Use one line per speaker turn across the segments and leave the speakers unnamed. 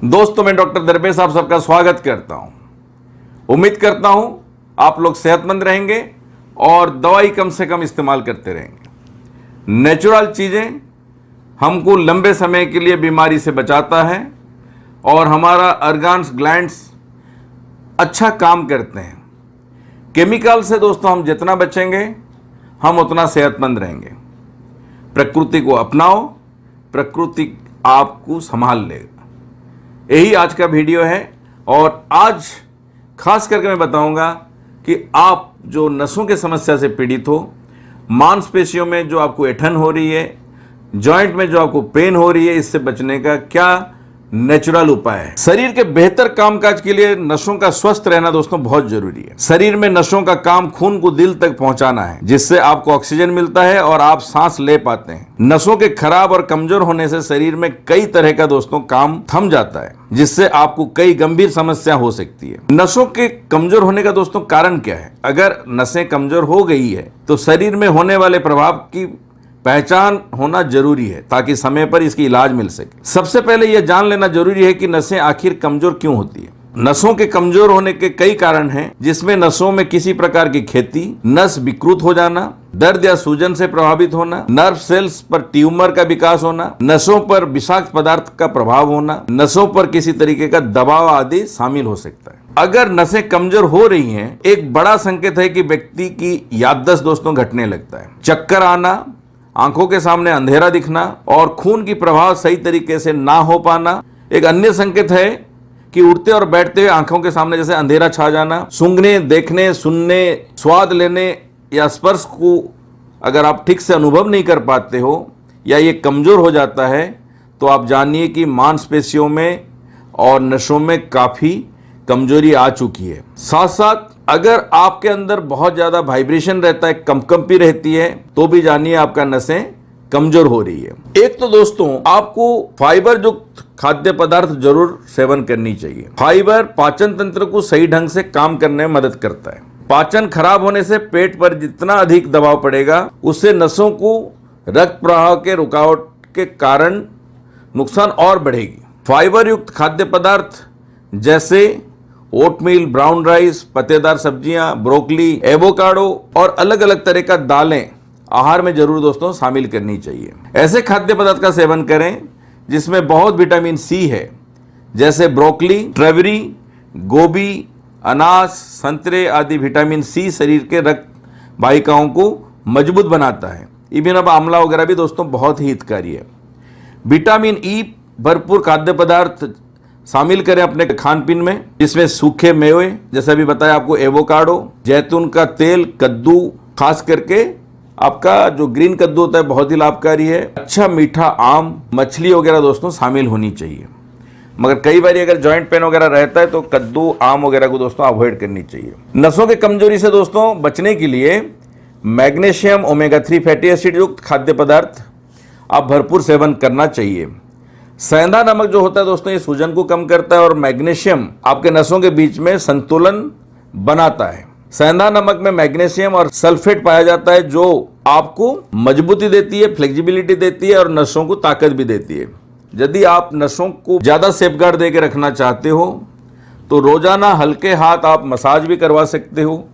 दोस्तों, मैं डॉक्टर दरवेश आप सबका स्वागत करता हूं। उम्मीद करता हूं आप लोग सेहतमंद रहेंगे और दवाई कम से कम इस्तेमाल करते रहेंगे। नेचुरल चीज़ें हमको लंबे समय के लिए बीमारी से बचाता है और हमारा ऑर्गन्स ग्लैंड्स अच्छा काम करते हैं। केमिकल से दोस्तों हम जितना बचेंगे हम उतना सेहतमंद रहेंगे। प्रकृति को अपनाओ, प्रकृति आपको संभाल लेगा। यही आज का वीडियो है और आज खास करके मैं बताऊंगा कि आप जो नसों के समस्या से पीड़ित हो, मांसपेशियों में जो आपको ऐंठन हो रही है, जॉइंट में जो आपको पेन हो रही है, इससे बचने का क्या नेचुरल उपाय है। शरीर के बेहतर कामकाज के लिए नसों का स्वस्थ रहना दोस्तों बहुत जरूरी है। शरीर में नसों का काम खून को दिल तक पहुंचाना है, जिससे आपको ऑक्सीजन मिलता है और आप सांस ले पाते हैं। नसों के खराब और कमजोर होने से शरीर में कई तरह का दोस्तों काम थम जाता है, जिससे आपको कई गंभीर समस्या हो सकती है। नसों के कमजोर होने का दोस्तों कारण क्या है? अगर नसें कमजोर हो गई है तो शरीर में होने वाले प्रभाव की पहचान होना जरूरी है ताकि समय पर इसकी इलाज मिल सके। सबसे पहले यह जान लेना जरूरी है कि नसें आखिर कमजोर क्यों होती है। नसों के कमजोर होने के कई कारण हैं, जिसमें नसों में किसी प्रकार की खेती, नस विकृत हो जाना, दर्द या सूजन से प्रभावित होना, नर्व सेल्स पर ट्यूमर का विकास होना, नसों पर विषाक्त पदार्थ का प्रभाव होना, नसों पर किसी तरीके का दबाव आदि शामिल हो सकता है। अगर नसें कमजोर हो रही हैं, एक बड़ा संकेत है कि व्यक्ति की याददाश्त दोस्तों घटने लगता है। चक्कर आना, आंखों के सामने अंधेरा दिखना और खून की प्रवाह सही तरीके से ना हो पाना एक अन्य संकेत है कि उठते और बैठते हुए आंखों के सामने जैसे अंधेरा छा जाना। सूंघने, देखने, सुनने, स्वाद लेने या स्पर्श को अगर आप ठीक से अनुभव नहीं कर पाते हो या ये कमजोर हो जाता है तो आप जानिए कि मांसपेशियों में और नसों में काफ़ी कमजोरी आ चुकी है। साथ साथ अगर आपके अंदर बहुत ज़्यादा वाइब्रेशन रहता है, कंपकंपी रहती है, तो भी जानिए आपका नसें कमजोर हो रही है। एक तो दोस्तों आपको फाइबर युक्त खाद्य पदार्थ जरूर सेवन करनी चाहिए। फाइबर पाचन तंत्र को सही ढंग से काम करने में मदद करता है। पाचन खराब होने से पेट पर जितना अधिक दबाव पड़ेगा, उससे नसों को रक्त प्रवाह के रुकावट के कारण नुकसान और बढ़ेगी। फाइबर युक्त खाद्य पदार्थ जैसे ओटमील, ब्राउन राइस, पत्तेदार सब्जियां, ब्रोकली, एवोकाडो और अलग अलग तरह का दालें आहार में जरूर दोस्तों शामिल करनी चाहिए। ऐसे खाद्य पदार्थ का सेवन करें जिसमें बहुत विटामिन सी है, जैसे ब्रोकली, स्ट्रॉबेरी, गोभी, अनाज, संतरे आदि। विटामिन सी शरीर के रक्त वाहिकाओं को मजबूत बनाता है। इवन अब आंवला वगैरह भी दोस्तों बहुत ही हितकारी है। विटामिन ई भरपूर खाद्य पदार्थ शामिल करें अपने खान पीन में, जिसमें सूखे मेवे जैसे अभी बताया आपको, एवोकाडो, जैतून का तेल, कद्दू, खास करके आपका जो ग्रीन कद्दू होता है बहुत ही लाभकारी है। अच्छा मीठा आम, मछली वगैरह दोस्तों शामिल होनी चाहिए। मगर कई बार अगर जॉइंट पेन वगैरह रहता है तो कद्दू, आम वगैरह को दोस्तों अवॉइड करनी चाहिए। नसों की कमजोरी से दोस्तों बचने के लिए मैग्नीशियम, ओमेगा 3 फैटी एसिड युक्त खाद्य पदार्थ आप भरपूर सेवन करना चाहिए। सेंधा नमक जो होता है दोस्तों ये सूजन को कम करता है और मैग्नीशियम आपके नसों के बीच में संतुलन बनाता है। सेंधा नमक में मैग्नीशियम और सल्फेट पाया जाता है, जो आपको मजबूती देती है, फ्लेक्सिबिलिटी देती है और नसों को ताकत भी देती है। यदि आप नसों को ज्यादा सेफगार्ड देकर रखना चाहते हो तो रोजाना हल्के हाथ आप मसाज भी करवा सकते हो,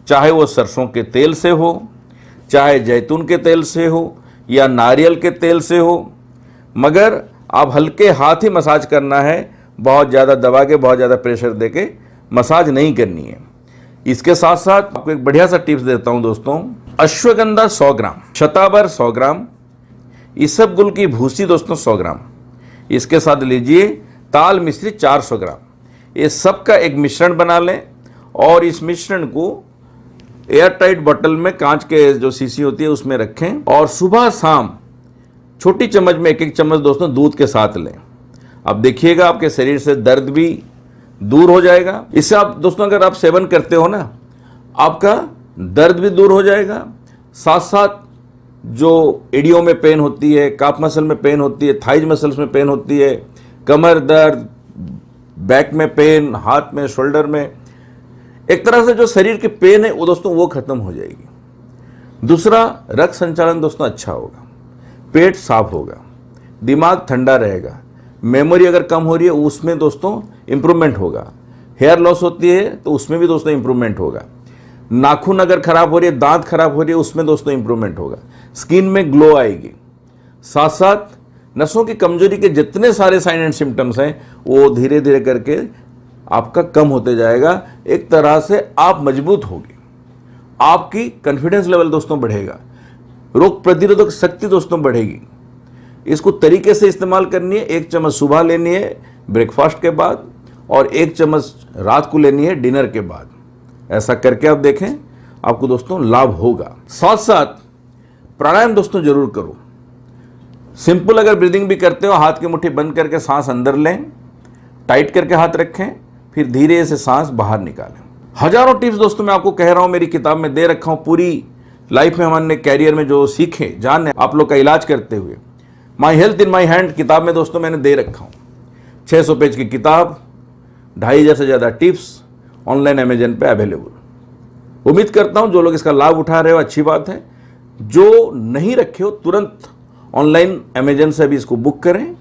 चाहे वो सरसों के तेल से हो, चाहे जैतून के तेल से हो या नारियल के तेल से हो। मगर आप हल्के हाथ ही मसाज करना है, बहुत ज़्यादा दबा के, बहुत ज़्यादा प्रेशर देके मसाज नहीं करनी है। इसके साथ साथ आपको एक बढ़िया सा टिप्स देता हूं दोस्तों। अश्वगंधा 100 ग्राम, शतावर 100 ग्राम, इसबगुल की भूसी दोस्तों 100 ग्राम, इसके साथ लीजिए ताल मिश्री 400 ग्राम। ये सब का एक मिश्रण बना लें और इस मिश्रण को एयर टाइट बोतल में, कांच के जो शीशी होती है उसमें रखें और सुबह शाम छोटी चम्मच में 1-1 चम्मच दोस्तों दूध के साथ लें। अब देखिएगा आपके शरीर से दर्द भी दूर हो जाएगा। इससे आप दोस्तों अगर आप सेवन करते हो ना, आपका दर्द भी दूर हो जाएगा। साथ साथ जो एडियो में पेन होती है, काफ मसल में पेन होती है, थाइज मसल्स में पेन होती है, कमर दर्द, बैक में पेन, हाथ में, शोल्डर में, एक तरह से जो शरीर की पेन है वो दोस्तों वो खत्म हो जाएगी। दूसरा, रक्त संचालन दोस्तों अच्छा होगा, पेट साफ होगा, दिमाग ठंडा रहेगा, मेमोरी अगर कम हो रही है उसमें दोस्तों इंप्रूवमेंट होगा, हेयर लॉस होती है तो उसमें भी दोस्तों इंप्रूवमेंट होगा, नाखून अगर खराब हो रही है, दांत खराब हो रही है, उसमें दोस्तों इंप्रूवमेंट होगा, स्किन में ग्लो आएगी। साथ साथ नसों की कमजोरी के जितने सारे साइन एंड सिम्टम्स हैं वो धीरे धीरे करके आपका कम होते जाएगा। एक तरह से आप मजबूत होगे, आपकी कॉन्फिडेंस लेवल दोस्तों बढ़ेगा, रोग प्रतिरोधक शक्ति दोस्तों बढ़ेगी। इसको तरीके से इस्तेमाल करनी है। 1 चम्मच सुबह लेनी है ब्रेकफास्ट के बाद और 1 चम्मच रात को लेनी है डिनर के बाद। ऐसा करके आप देखें, आपको दोस्तों लाभ होगा। साथ साथ प्राणायाम दोस्तों जरूर करो। सिंपल अगर ब्रीदिंग भी करते हो, हाथ की मुट्ठी बंद करके सांस अंदर लें, टाइट करके हाथ रखें, फिर धीरे से सांस बाहर निकालें। हजारों टिप्स दोस्तों मैं आपको कह रहा हूं, मेरी किताब में दे रखा हूं। पूरी लाइफ में हमने कैरियर में जो सीखे जाने आप लोग का इलाज करते हुए, my health in my hand किताब में दोस्तों मैंने दे रखा हूं। 600 पेज की किताब, 2500 से ज़्यादा टिप्स ऑनलाइन अमेजन पे अवेलेबल। उम्मीद करता हूं जो लोग इसका लाभ उठा रहे हो अच्छी बात है, जो नहीं रखे हो तुरंत ऑनलाइन अमेजन से भी इसको बुक करें,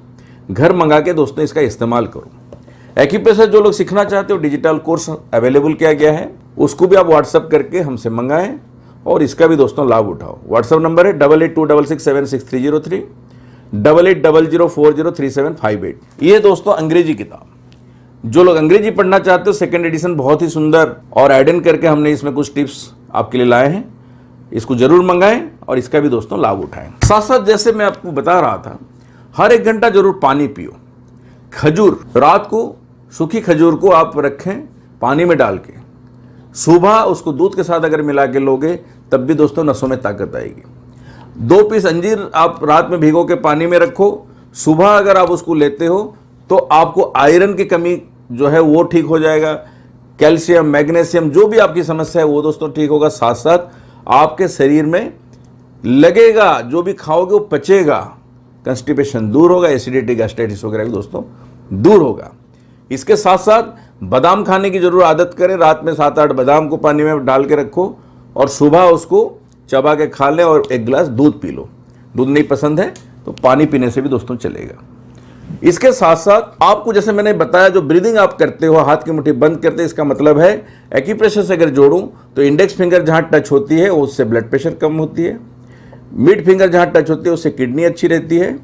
घर मंगा के दोस्तों इसका इस्तेमाल करो। एक्यूप्रेशर जो लोग सीखना चाहते हो डिजिटल कोर्स अवेलेबल किया गया है, उसको भी आप व्हाट्सअप करके हमसे मंगाएं और इसका भी दोस्तों लाभ उठाओ। व्हाट्सअप नंबर है 8826676303, 8800403758। ये दोस्तों अंग्रेजी किताब, जो लोग अंग्रेजी पढ़ना चाहते हो सेकेंड एडिशन बहुत ही सुंदर और ऐड इन करके हमने इसमें कुछ टिप्स आपके लिए लाए हैं। इसको जरूर मंगाएं और इसका भी दोस्तों लाभ उठाएं। साथ साथ जैसे मैं आपको बता रहा था, हर 1 घंटा जरूर पानी पियो। खजूर, रात को सूखी खजूर को आप रखें पानी में डाल के, सुबह उसको दूध के साथ अगर मिला के लोगे तब भी दोस्तों नसों में ताकत आएगी। 2 पीस अंजीर आप रात में भिगो के पानी में रखो, सुबह अगर आप उसको लेते हो तो आपको आयरन की कमी जो है वो ठीक हो जाएगा, कैल्शियम मैग्नीशियम जो भी आपकी समस्या है वो दोस्तों ठीक होगा। साथ साथ आपके शरीर में लगेगा, जो भी खाओगे वो पचेगा, कंस्टिपेशन दूर होगा, एसिडिटी गैस्ट्राइटिस वगैरह भी दोस्तों दूर होगा। इसके साथ साथ बादाम खाने की जरूर आदत करें। रात में 7-8 बादाम को पानी में डाल के रखो और सुबह उसको चबा के खा लें और 1 गिलास दूध पी लो। दूध नहीं पसंद है तो पानी पीने से भी दोस्तों चलेगा। इसके साथ साथ आपको जैसे मैंने बताया, जो ब्रीदिंग आप करते हो हाथ की मुट्ठी बंद करते हैं, इसका मतलब है एक्यूप्रेशर से अगर जोड़ूं तो इंडेक्स फिंगर जहां टच होती है उससे ब्लड प्रेशर कम होती है, मिड फिंगर जहां टच होती है उससे किडनी अच्छी रहती है,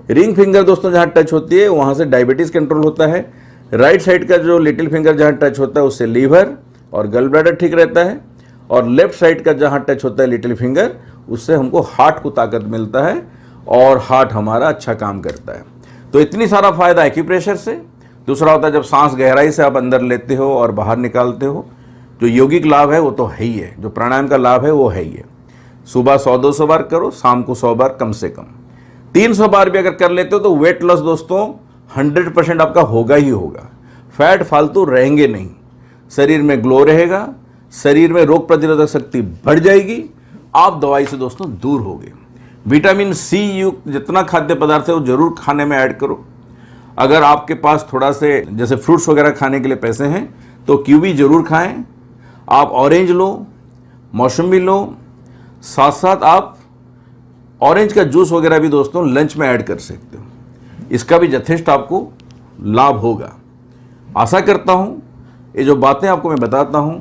रिंग फिंगर दोस्तों जहां टच होती है वहां से डायबिटीज कंट्रोल होता है, राइट साइड का जो लिटिल फिंगर जहां टच होता है उससे लीवर और गल ब्लैडर ठीक रहता है, और लेफ्ट साइड का जहां टच होता है लिटिल फिंगर उससे हमको हार्ट को ताकत मिलता है और हार्ट हमारा अच्छा काम करता है। तो इतनी सारा फायदा एक्यूप्रेशर से। दूसरा होता है जब सांस गहराई से आप अंदर लेते हो और बाहर निकालते हो, जो यौगिक लाभ है वो तो है ही है, जो प्राणायाम का लाभ है वो है ही है। सुबह 100-200 बार करो, शाम को 100 बार कम से कम, 300 बार भी अगर कर लेते हो तो वेट लॉस दोस्तों 100% आपका होगा ही होगा। फैट फालतू रहेंगे नहीं, शरीर में ग्लो रहेगा, शरीर में रोग प्रतिरोधक शक्ति बढ़ जाएगी, आप दवाई से दोस्तों दूर होगे। विटामिन सी युक्त जितना खाद्य पदार्थ है वो जरूर खाने में ऐड करो। अगर आपके पास थोड़ा से जैसे फ्रूट्स वगैरह खाने के लिए पैसे हैं तो कीवी जरूर खाएं। आप ऑरेंज लो, मौसमी लो, साथ साथ आप ऑरेंज का जूस वगैरह भी दोस्तों लंच में ऐड कर सकते हो। इसका भी यथेष्ट आपको लाभ होगा। आशा करता हूं ये जो बातें आपको मैं बताता हूं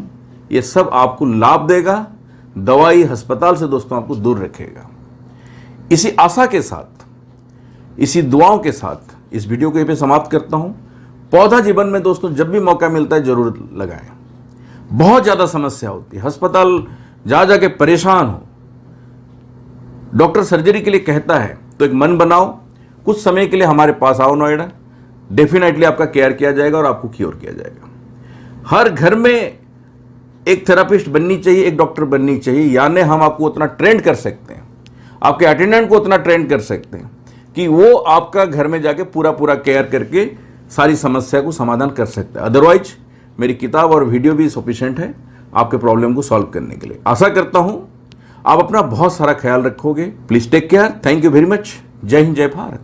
ये सब आपको लाभ देगा, दवाई अस्पताल से दोस्तों आपको दूर रखेगा। इसी आशा के साथ, इसी दुआओं के साथ इस वीडियो को यहीं पे समाप्त करता हूं। पौधा जीवन में दोस्तों जब भी मौका मिलता है जरूर लगाएं। बहुत ज़्यादा समस्या होती है, अस्पताल जा जाके परेशान हो, डॉक्टर सर्जरी के लिए कहता है तो एक मन बनाओ, कुछ समय के लिए हमारे पास आओ नोएडा, डेफिनेटली आपका केयर किया जाएगा और आपको क्योर किया जाएगा। हर घर में एक थेरापिस्ट बननी चाहिए, एक डॉक्टर बननी चाहिए, यानी हम आपको उतना ट्रेंड कर सकते हैं, आपके अटेंडेंट को उतना ट्रेंड कर सकते हैं कि वो आपका घर में जाके पूरा केयर करके सारी समस्या को समाधान कर सकता है। अदरवाइज मेरी किताब और वीडियो भी सफिशिएंट है आपके प्रॉब्लम को सॉल्व करने के लिए। आशा करता हूं आप अपना बहुत सारा ख्याल रखोगे। Please take care. Thank you very much. जय हिंद, जय भारत।